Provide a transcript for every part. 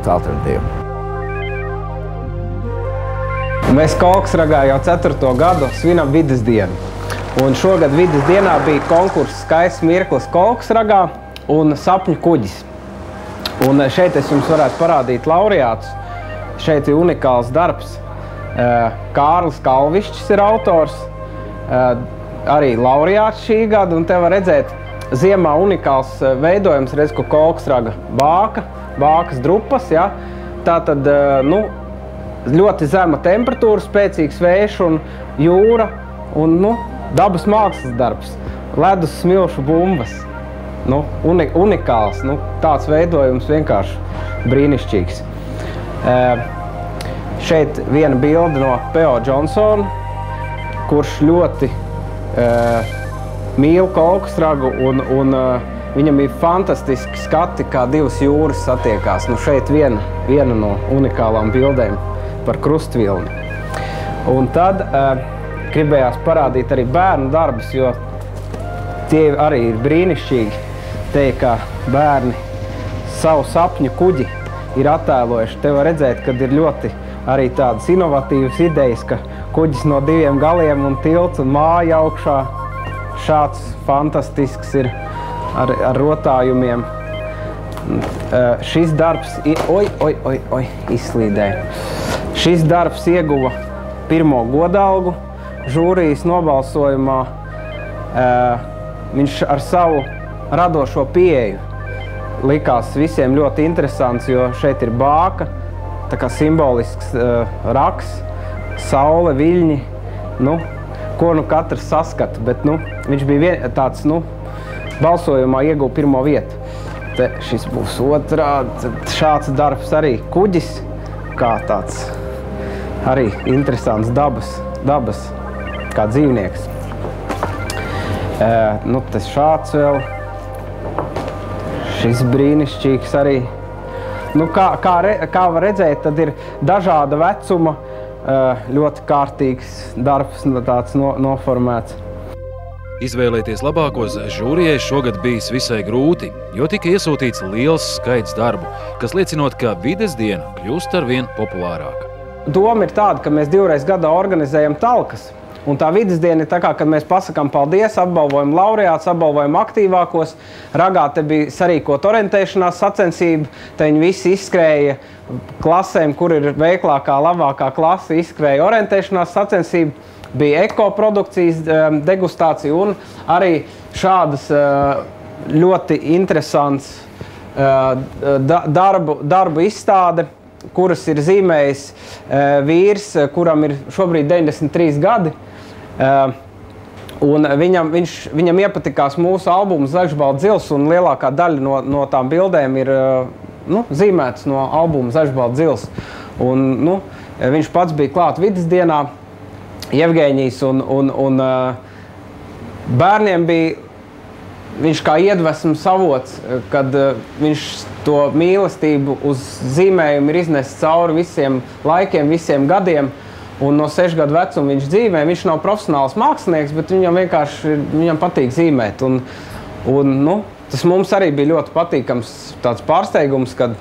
alternatīva. Mēs Kolksragā jau 4. gadu svinam vides dienu. Un šogad vides dienā bija konkurss Skaists mirklis Kolksragā un sapņu kuģis. Un šeit es jums varētu parādīt laureātus. Šeit ir unikāls darbs. Kārlis Kalvišķis ir autors, arī laureāts šī gada, un te var redzēt ziemā unikāls veidojums, redz, ko Kolksraga bākas drupas, ja? Tātad, nu, ļoti zema temperatūra, spēcīgs vējš un jūra, un, nu, dabas mākslas darbs, ledus smilšu bumbas, nu, unikāls, nu, tāds veidojums vienkārši brīnišķīgs. Šeit viena bilde no P.O. Johnsona, kurš ļoti mīl Kolksragu, un viņam ir fantastiski skati, kā divas jūras satiekās. Nu, šeit viena no unikālām bildēm par krustvilni. Un tad gribējās parādīt arī bērnu darbus, jo tie arī ir brīnišķīgi. Te, kā bērni savu sapņu kuģi ir attēlojuši. Te var redzēt, kad ir ļoti arī tādas inovatīvas idejas, ka kuģis no 2 galiem un tilts un māja augšā. Šāds fantastisks ir ar rotājumiem. Šis darbs, izslīdēja. Šis darbs ieguva 1. godalgu žūrijas nobalsojumā. Viņš ar savu radošo pieeju likās visiem ļoti interesants, jo šeit ir bāka, tā kā simbolisks raks, saule, viļņi, nu, ko nu katrs saskata, bet, nu, viņš bija tāds, nu, balsojumā ieguva 1. vietu. Te šis būs otrā, šāds darbs arī kuģis, kā tāds arī interesants dabas kā dzīvnieks. Nu, tas šāds vēl, šis brīnišķīgs arī. Nu, kā var redzēt, tad ir dažāda vecuma, ļoti kārtīgs darbs, tāds noformēts. Izvēlēties labākos žūrijai šogad bijis visai grūti, jo tika iesūtīts liels skaits darbu, kas liecinot, ka vides diena kļūst arvien populārāka. Doma ir tāda, ka mēs 2 gadā organizējam talkas. Un tā vides diena ir tā kā, kad mēs pasakām paldies, apbalvojam laureātus, apbalvojam aktīvākos. Ragā te bija sarīkot orientēšanās sacensība, te viņi visi izskrēja klasēm, kur ir veiklākā, labākā klase, izskrēja orientēšanās sacensība. Bija ekoprodukcijas degustācija un arī šādas ļoti interesants darbu izstāde, kuras ir zīmējis vīrs, kuram ir šobrīd 93 gadi. Un viņam iepatikās mūsu albuma Zaļš, balts, zils, un lielākā daļa no tām bildēm ir zīmētas no albuma Zaļš, balts, zils. Un, nu, viņš pats bija klāt vides dienā, Jevgeņijs, un bērniem bija viņš kā iedvesmas avots, kad viņš to mīlestību uz zīmējumu ir iznesis cauri visiem laikiem, visiem gadiem. Un no 6 gadu vecuma viņš dzīvē. Viņš nav profesionāls mākslinieks, bet viņam patīk zīmēt. Un nu, tas mums arī bija ļoti patīkams tāds pārsteigums, kad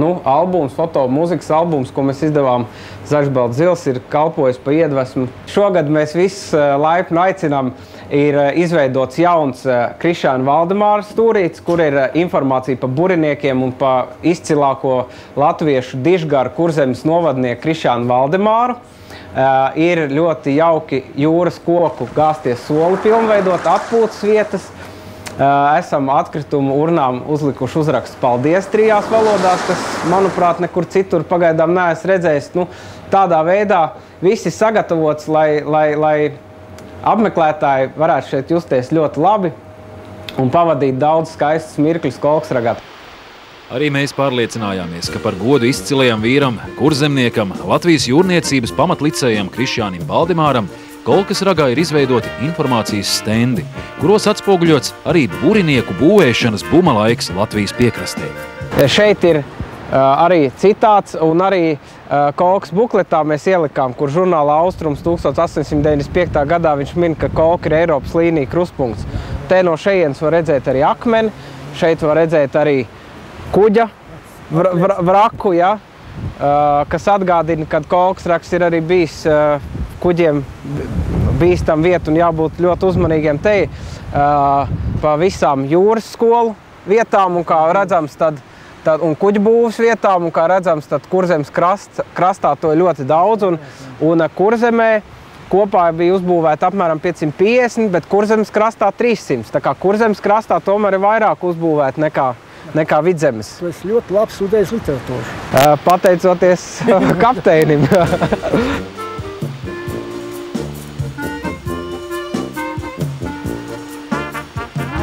nu, albums, mūzikas albums, ko mēs izdevām Zaļš, balts, zils, ir kalpojis pa iedvesmu. Šogad mēs visus laipni aicinām, ir izveidots jauns Krišjāna Valdemāra stūrītis, kur ir informācija par buriniekiem un par izcilāko latviešu dižgaru Kurzemes novadnieku Krišjānu Valdemāru. Ir ļoti jauki jūras koku gāzties soli pilnveidot, atpūtas vietas. Esam atkritumu urnām uzlikuši uzrakstu paldies 3 valodās, kas, manuprāt, nekur citur pagaidām neesmu redzējis. Nu, tādā veidā viss ir sagatavots, lai apmeklētāji varētu šeit justies ļoti labi un pavadīt daudz skaistus mirkļus Kolksragā. Arī mēs pārliecinājāmies, ka par godu izcilajam vīram, kurzemniekam, Latvijas jūrniecības pamatlicējam Krišjānim Valdemāram Kolksragā ir izveidoti informācijas stendi, kuros atspoguļots arī burinieku būvēšanas buma laiks Latvijas piekrastē. Šeit ir arī citāts, un arī Kolkas bukletā mēs ielikām, kur žurnālā Austrums 1895. gadā viņš min, ka Kolka ir Eiropas līnija krustpunkts. Te no šejienes var redzēt arī akmeni, šeit var redzēt arī kuģa vraku, ja, kas atgādina, ka Kolksraks ir arī bijis kuģiem bīstam vietu un jābūt ļoti uzmanīgiem te pa visām jūras skolu vietām un kā redzams un kuģu būvs vietām, un kā redzams, tad Kurzemes krastā to ir ļoti daudz, un Kurzemē kopā bija uzbūvēta apmēram 550, bet Kurzemes krastā 300. Tā kā Kurzemes krastā tomēr ir vairāk uzbūvēta nekā Vidzemes. Tu esi ļoti labs studējis literatūru. Pateicoties kapteinim.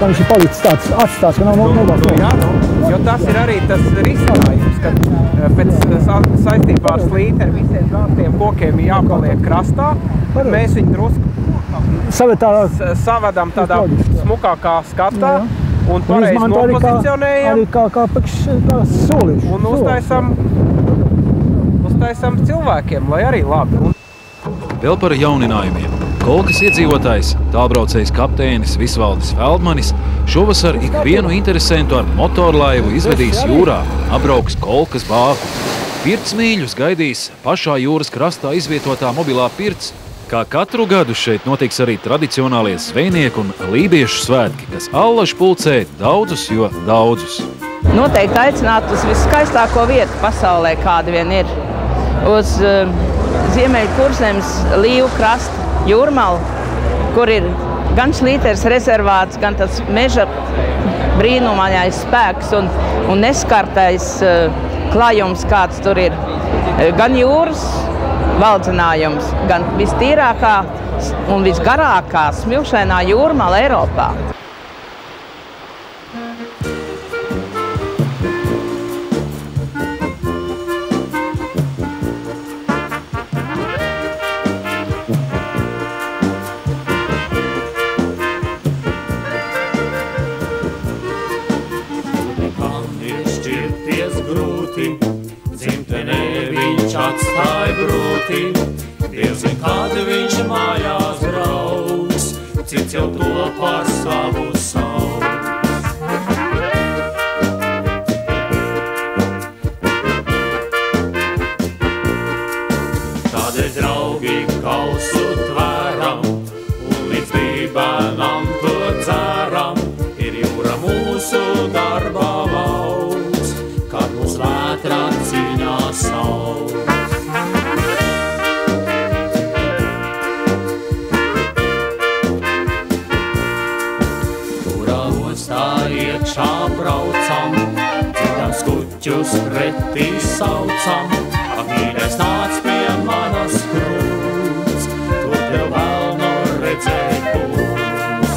Tā viņš ir palicis tāds atstāts, ka nav novākt. Jā, jo tas ir arī tas risinājums, ka pēc saistībā ar slīteri visiem tiem kokiem ir jāpaliek krastā, tad mēs viņu drusku savadam tādā smukākā skatā un pareizi nopozicionējam. Arī kā solīši. Un uztaisam cilvēkiem, lai arī labi. Vēl par jauninājumiem. Kolkas iedzīvotājs, tālbraucējs kapteinis Visvaldis Feldmanis šovasar ikvienu interesentu ar motorlaivu izvedīs jūrā, apbrauks Kolkas bāku. Pirtsmīļus gaidīs pašā jūras krastā izvietotā mobilā pirts. Kā katru gadu šeit notiks arī tradicionālie zvejnieku un lībiešu svētki, kas allaž pulcē daudzus, jo daudzus. Noteikti aicināt uz viskaistāko vietu pasaulē, kāda vien ir. Uz Ziemeļu Kurzemes līvu krastu Jūrmalu, kur ir gan Šlīteres rezervāts, gan tas meža brīnumaņais spēks un neskartais klājums, kāds tur ir. Gan jūras valdzinājums, gan vistīrākā un visgarākā smilšainā Jūrmala Eiropā. Dzimtenē viņš atstāja brūti, Dievs zin, kad viņš mājās brauks, cits jau to par savu sauc. Tādēļ, draugi, kausu tvēram un līdz bībenam to dzeram, ir jūra mūsu darbā lauks, kad mūs vētrā cīņā sauc. Kurā ostā iekšā braucam, citām skuķus pretī saucam, ak mīļais nāc pie manas krūts, to tev vēl no redzēt būs.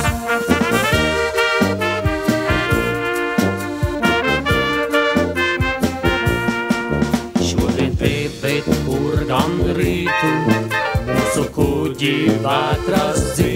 Šodien pēpēt, kur gan rītu, mūsu kuģi vētras dzird.